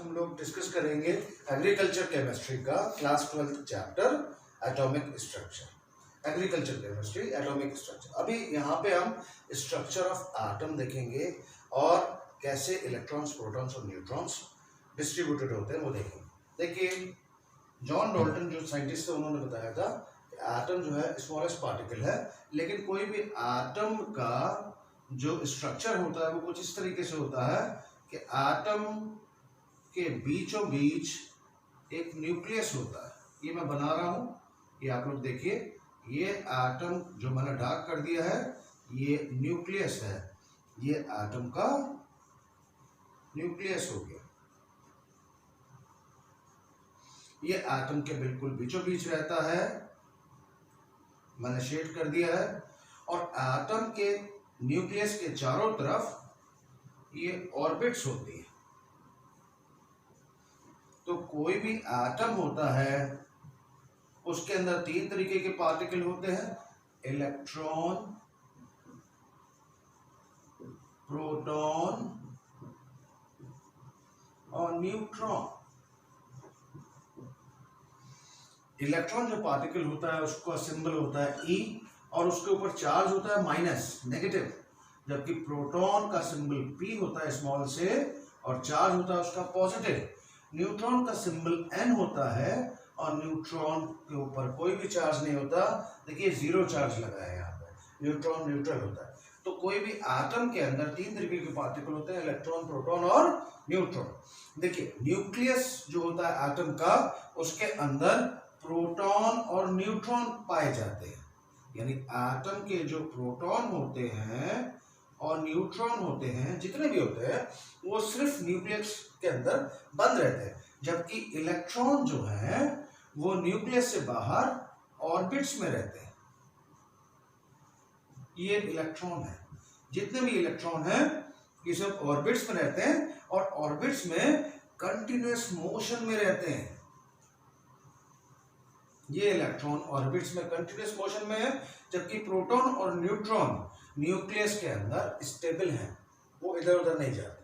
हम लोग डिस्कस करेंगे एग्रीकल्चर केमिस्ट्री का class 12th chapter atomic structure. Agriculture chemistry atomic structure. अभी यहाँ पे हम स्ट्रक्चर ऑफ एटम देखेंगे और कैसे इलेक्ट्रॉन्स, प्रोटॉन्स और न्यूट्रॉन्स डिस्ट्रीब्यूटेड होते हैं वो देखेंगे। देखिए, जॉन डाल्टन जो साइंटिस्ट थे उन्होंने बताया था कि एटम जो है स्मॉलेस्ट पार्टिकल है, लेकिन कोई भी एटम का जो स्ट्रक्चर होता है वो कुछ इस तरीके से होता है कि एटम के बीचों बीच एक न्यूक्लियस होता है। ये मैं बना रहा हूँ, ये आप लोग देखिए, ये एटम जो मैंने डार्क कर दिया है ये न्यूक्लियस है, ये एटम का न्यूक्लियस हो गया। ये एटम के बिल्कुल बीचों बीच रहता है, मैंने शेड कर दिया है, और एटम के न्यूक्लियस के चारों तरफ ये ऑर्बिट्स होती है। तो कोई भी एटम होता है उसके अंदर तीन तरीके के पार्टिकल होते हैं, इलेक्ट्रॉन, प्रोटॉन और न्यूट्रॉन। इलेक्ट्रॉन जो पार्टिकल होता है उसका सिंबल होता है E और उसके ऊपर चार्ज होता है माइनस, नेगेटिव, जबकि प्रोटॉन का सिंबल P होता है स्मॉल से और चार्ज होता है उसका पॉजिटिव। न्यूट्रॉन का सिंबल N होता है और न्यूट्रॉन के ऊपर कोई भी चार्ज नहीं होता। देखिए, जीरो चार्ज लगा है यहाँ पे, न्यूट्रॉन न्यूट्रल होता है। तो कोई भी एटम के अंदर तीन तरीके के पार्टिकल होते हैं, इलेक्ट्रॉन, प्रोटॉन और न्यूट्रॉन। देखिए, न्यूक्लियस जो होता है एटम का, उसके अंदर प्रोटॉन और न्यूट्रॉन पाए जाते हैं। यानी एटम के जो प्रोटॉन होते हैं और न्यूट्रॉन होते हैं, जितने भी होते हैं, वो सिर्फ न्यूक्लियस के अंदर बंद रहते हैं, जबकि इलेक्ट्रॉन जो है वो न्यूक्लियस से बाहर ऑर्बिट्स में रहते हैं। ये इलेक्ट्रॉन है, जितने भी इलेक्ट्रॉन हैं ये सब ऑर्बिट्स में रहते हैं और ऑर्बिट्स में कंटिन्यूअस मोशन में रहते हैं। ये इलेक्ट्रॉन ऑर्बिट्स में कंटिन्यूअस मोशन में है, जबकि प्रोटॉन और न्यूट्रॉन न्यूक्लियस के अंदर स्टेबल हैं, वो इधर उधर नहीं जाते।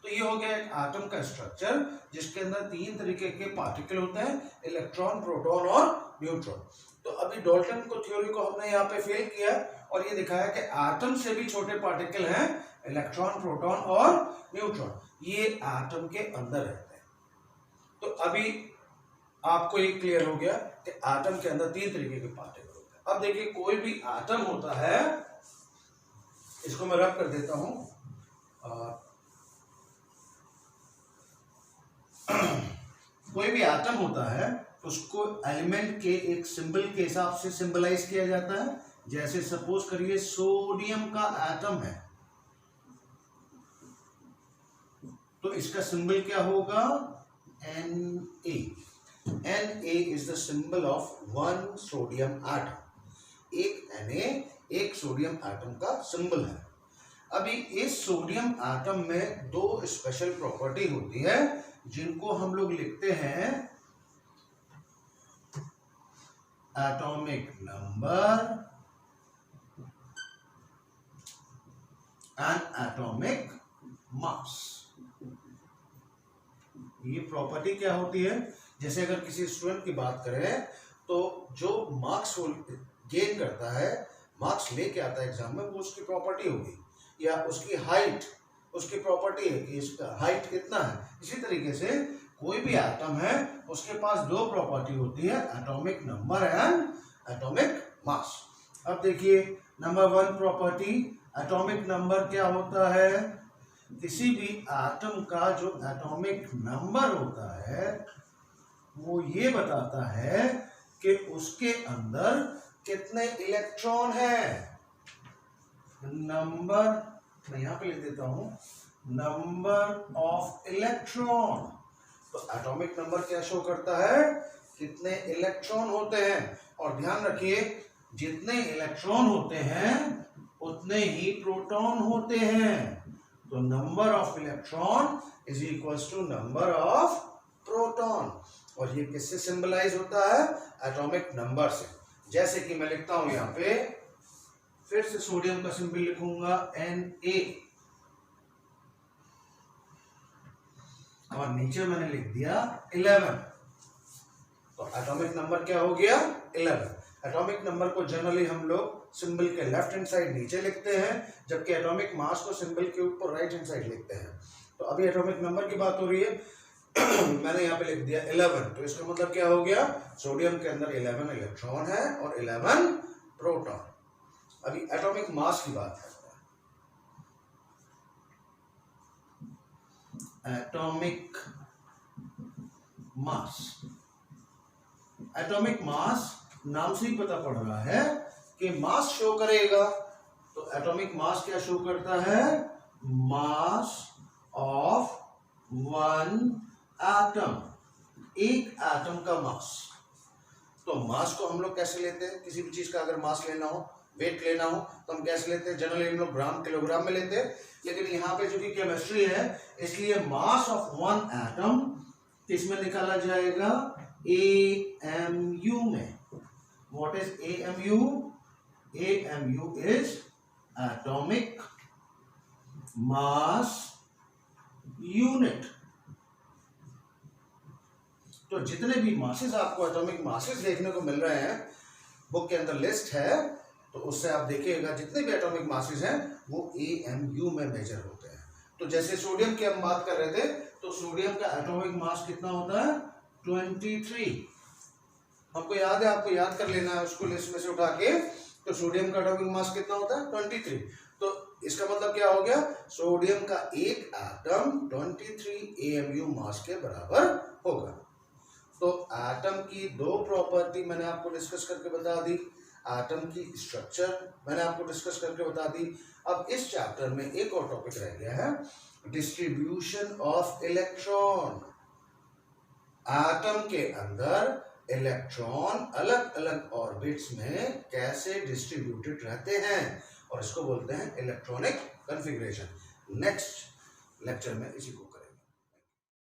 तो ये हो गया एक एटम का स्ट्रक्चर जिसके अंदर तीन तरीके के पार्टिकल होते हैं, इलेक्ट्रॉन, प्रोटॉन और न्यूट्रॉन। तो अभी डाल्टन को थ्योरी को हमने यहाँ पे फेल किया और ये दिखाया कि एटम से भी छोटे पार्टिकल हैं, इलेक्ट्रॉन, प्रोटॉन और न्यूट्रॉन। ये एटम के अंदर रहते हैं। तो अभी आपको ये क्लियर हो गया कि एटम के अंदर तीन तरीके के पार्टिकल होते हैं। अब देखिए, कोई भी एटम होता है, इसको मैं रब कर देता हूं, कोई भी एटम होता है उसको एलिमेंट के एक सिंबल के हिसाब से सिंबलाइज किया जाता है। जैसे सपोज करिए सोडियम का एटम है, तो इसका सिंबल क्या होगा? Na। Na is the symbol of one sodium atom। एक Na एक सोडियम एटम का सिंबल है। अभी इस सोडियम एटम में दो स्पेशल प्रॉपर्टी होती है जिनको हम लोग लिखते हैं atomic number and atomic mass. ये प्रॉपर्टी क्या होती है? जैसे अगर किसी स्टूडेंट की बात करें तो जो मार्क्स गेन करता है, मार्क्स लेके आता है एग्जाम में, वो उसकी प्रॉपर्टी होगी, या उसकी हाइट उसकी प्रॉपर्टी है कि इसका हाइट कितना है। इसी तरीके से कोई भी एटम है उसके पास दो प्रॉपर्टी होती है, atomic number and atomic mass. अब देखिए, number one property, atomic number क्या होता है? किसी भी एटम का जो एटॉमिक नंबर होता है वो ये बताता है कि उसके अंदर कितने इलेक्ट्रॉन हैं। नंबर, मैं यहां पे लिख देता हूं, नंबर ऑफ इलेक्ट्रॉन। तो एटॉमिक नंबर क्या शो करता है? कितने इलेक्ट्रॉन होते हैं। और ध्यान रखिए, जितने इलेक्ट्रॉन होते हैं उतने ही प्रोटॉन होते हैं। तो number of electron is equals to number of proton. और ये किससे सिंबलाइज होता है? एटॉमिक नंबर से। जैसे कि मैं लिखता हूं यहां पे, फिर से सोडियम का सिंबल लिखूंगा Na। और नीचे मैंने लिख दिया 11। तो एटॉमिक नंबर क्या हो गया 11। एटॉमिक नंबर को जनरली हम लोग सिंबल के लेफ्ट हैंड साइड नीचे लिखते हैं, जबकि एटॉमिक मास को सिंबल के ऊपर राइट हैंड साइड लिखते हैं। तो अभी एटॉमिक नंबर की बात हो रही है मैंने यहाँ पे लिख दिया 11। तो इसका मतलब क्या हो गया, सोडियम के अंदर 11 इलेक्ट्रॉन है और 11 प्रोटॉन। अभी एटॉमिक मास की बात करते हैं। एटॉमिक मास, एटॉमिक मास नाम से ही पता पड़ रहा है कि मास शो करेगा। तो एटॉमिक मास क्या शो करता है, मास ऑफ वन एटम, एक एटम का मास। तो मास को हम लोग कैसे लेते हैं, किसी भी चीज का अगर मास लेना हो, वेट लेना हो, तो हम कैसे लेते हैं, जनरली हम लोग ग्राम किलोग्राम में लेते हैं। लेकिन यहाँ पे जो कि केमिस्ट्री है, इसलिए मास ऑफ वन एटम किसमें निकाला जाएगा, AMU में। What is AMU? AMU is atomic mass unit. तो जितने भी मासेस आपको एटॉमिक मासेस देखने को मिल रहे हैं, बुक के अंदर लिस्ट है, तो उससे आप देखिएगा जितने भी एटॉमिक मासेस हैं वो AMU में मेजर होते हैं। तो जैसे सोडियम की हम बात कर रहे थे, तो सोडियम का एटॉमिक मास कितना होता है, 23। हमको याद है, आपको याद कर लेना है उसको लिस्ट में से उठा के। तो सोडियम का एटॉमिक मास कितना होता है, 23। तो इसका मतलब क्या हो गया, सोडियम का एक एटम 23 AMU मास के बराबर होगा। तो एटम की दो प्रॉपर्टी मैंने आपको डिस्कस करके बता दी, एटम की स्ट्रक्चर मैंने आपको डिस्कस करके बता दी। अब इस चैप्टर में एक और टॉपिक रह गया है, डिस्ट्रीब्यूशन ऑफ इलेक्ट्रॉन। एटम के अंदर इलेक्ट्रॉन अलग अलग ऑर्बिट्स में कैसे डिस्ट्रीब्यूटेड रहते हैं, और इसको बोलते हैं इलेक्ट्रॉनिक कॉन्फ़िगरेशन। नेक्स्ट लेक्चर में इसी को